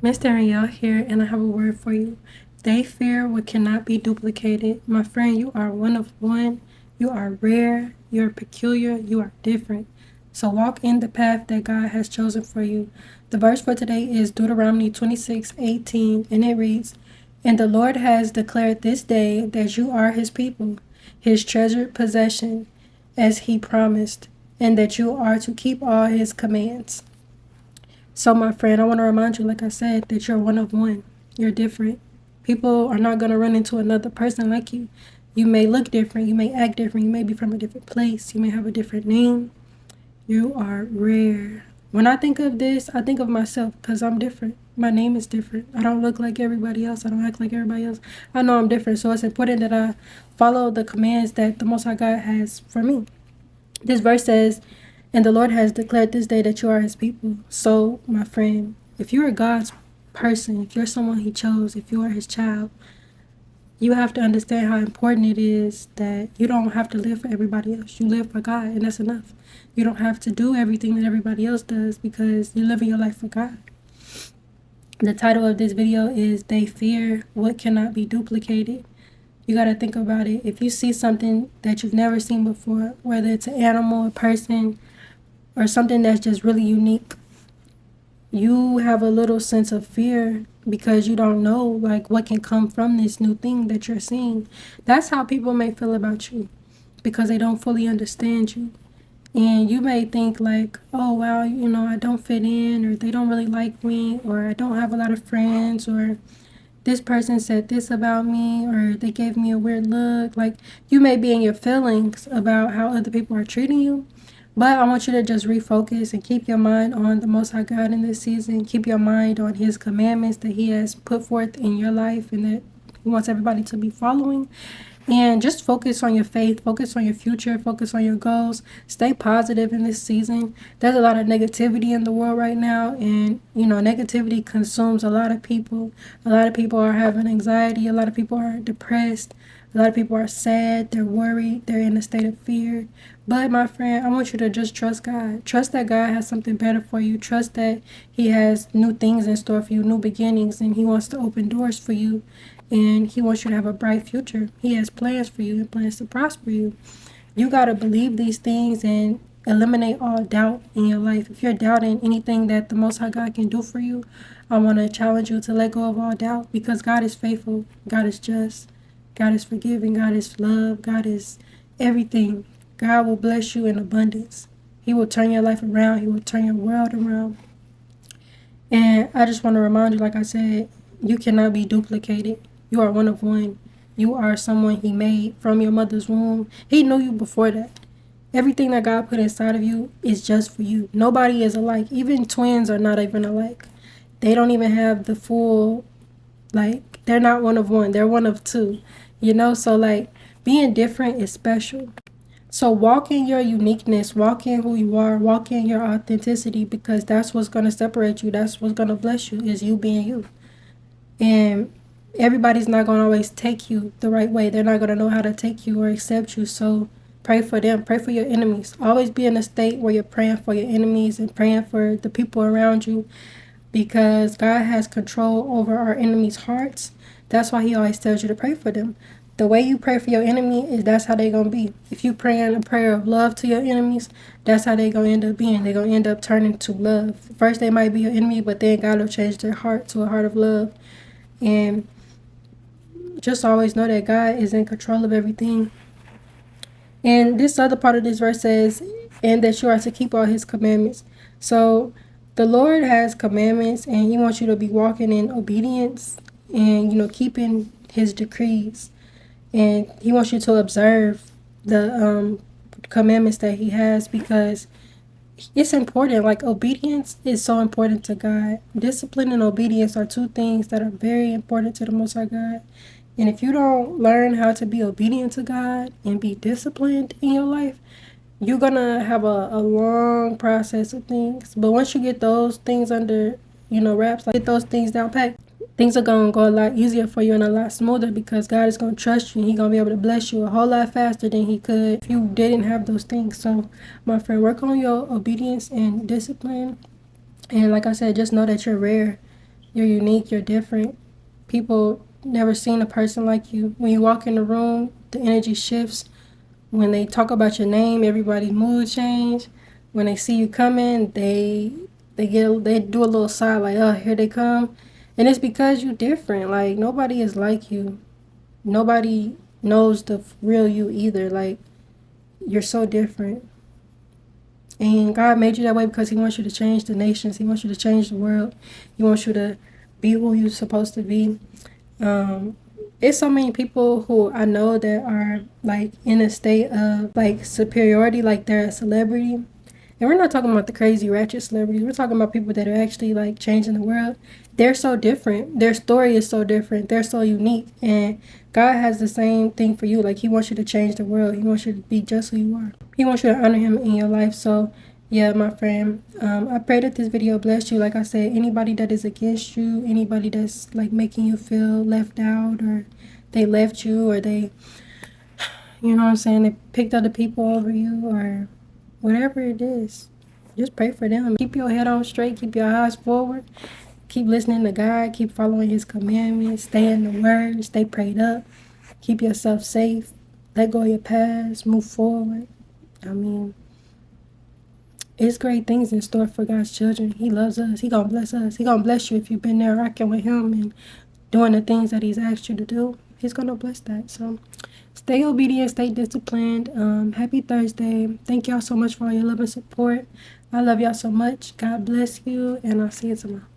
Miss Danreael here, and I have a word for you. They fear what cannot be duplicated. My friend, you are one of one. You are rare. You're peculiar. You are different. So walk in the path that God has chosen for you. The verse for today is Deuteronomy 26:18, and it reads, "And the Lord has declared this day that you are his people, his treasured possession, as he promised, and that you are to keep all his commands." So, my friend, I want to remind you, like I said, that you're one of one. You're different. People are not going to run into another person like you. You may look different. You may act different. You may be from a different place. You may have a different name. You are rare. When I think of this, I think of myself because I'm different. My name is different. I don't look like everybody else. I don't act like everybody else. I know I'm different. So it's important that I follow the commands that the Most High God has for me. This verse says, "And the Lord has declared this day that you are his people." So, my friend, if you're God's person, if you're someone he chose, if you are his child, you have to understand how important it is that you don't have to live for everybody else. You live for God, and that's enough. You don't have to do everything that everybody else does because you're living your life for God. The title of this video is "They Fear What Cannot Be Duplicated." You got to think about it. If you see something that you've never seen before, whether it's an animal, a person, or something that's just really unique, you have a little sense of fear because you don't know like what can come from this new thing that you're seeing. That's how people may feel about you because they don't fully understand you. And you may think like, oh, wow, I don't fit in, or they don't really like me, or I don't have a lot of friends, or this person said this about me, or they gave me a weird look. Like, you may be in your feelings about how other people are treating you, but I want you to just refocus and keep your mind on the Most High God in this season. Keep your mind on his commandments that he has put forth in your life and that he wants everybody to be following. And just focus on your faith, focus on your future, focus on your goals. Stay positive in this season. There's a lot of negativity in the world right now, and negativity consumes a lot of people. A lot of people are having anxiety, a lot of people are depressed, a lot of people are sad, they're worried, they're in a state of fear. But my friend, I want you to just trust God. Trust that God has something better for you. Trust that he has new things in store for you, new beginnings, and he wants to open doors for you. And he wants you to have a bright future. He has plans for you and plans to prosper you. You got to believe these things and eliminate all doubt in your life. If you're doubting anything that the Most High God can do for you, I want to challenge you to let go of all doubt, because God is faithful. God is just. God is forgiving. God is love. God is everything. God will bless you in abundance. He will turn your life around. He will turn your world around. And I just want to remind you, like I said, you cannot be duplicated. You are one of one. You are someone he made from your mother's womb. He knew you before that. Everything that God put inside of you is just for you. Nobody is alike. Even twins are not even alike. They don't even have the full, they're not one of one. They're one of two. So being different is special. So walk in your uniqueness, walk in who you are, walk in your authenticity, because that's what's going to separate you. That's what's going to bless you, is you being you. And everybody's not going to always take you the right way. They're not going to know how to take you or accept you. So pray for them. Pray for your enemies. Always be in a state where you're praying for your enemies and praying for the people around you, because God has control over our enemies' hearts. That's why he always tells you to pray for them. The way you pray for your enemy is that's how they're going to be. If you pray in a prayer of love to your enemies, that's how they're going to end up being. They're going to end up turning to love. First, they might be your enemy, but then God will change their heart to a heart of love. And just always know that God is in control of everything. And this other part of this verse says, "And that you are to keep all his commandments." So the Lord has commandments, and he wants you to be walking in obedience and, keeping his decrees. And he wants you to observe the commandments that he has, because it's important. Like, obedience is so important to God. Discipline and obedience are two things that are very important to the Most High God. And if you don't learn how to be obedient to God and be disciplined in your life, you're going to have a long process of things. But once you get those things under, wraps, get those things down packed, things are going to go a lot easier for you and a lot smoother, because God is going to trust you, and he's going to be able to bless you a whole lot faster than he could if you didn't have those things. So, my friend, work on your obedience and discipline. And like I said, just know that you're rare. You're unique. You're different. People never seen a person like you. When you walk in the room, the energy shifts. When they talk about your name, everybody's mood change. When they see you coming, they do a little sigh like, oh, here they come. And it's because you're different. Like, nobody is like you. Nobody knows the real you either. Like, you're so different. And God made you that way because he wants you to change the nations. He wants you to change the world. He wants you to be who you're supposed to be. It's so many people who I know that are like in a state of like superiority, like they're a celebrity. And we're not talking about the crazy ratchet celebrities. We're talking about people that are actually like changing the world. They're so different. Their story is so different. They're so unique. And God has the same thing for you. Like, he wants you to change the world. He wants you to be just who you are. He wants you to honor him in your life. So yeah, my friend, I pray that this video blessed you. Like I said, anybody that is against you, anybody that's like making you feel left out, or they left you, or they, you know what I'm saying, they picked other people over you, or whatever it is, just pray for them. Keep your head on straight. Keep your eyes forward. Keep listening to God. Keep following his commandments. Stay in the word. Stay prayed up. Keep yourself safe. Let go of your past. Move forward. I mean, it's great things in store for God's children. He loves us. He gonna bless us. He gonna bless you if you've been there rocking with him and doing the things that he's asked you to do. He's gonna bless that. So stay obedient, stay disciplined. Happy Thursday. Thank y'all so much for all your love and support. I love y'all so much. God bless you, and I'll see you tomorrow.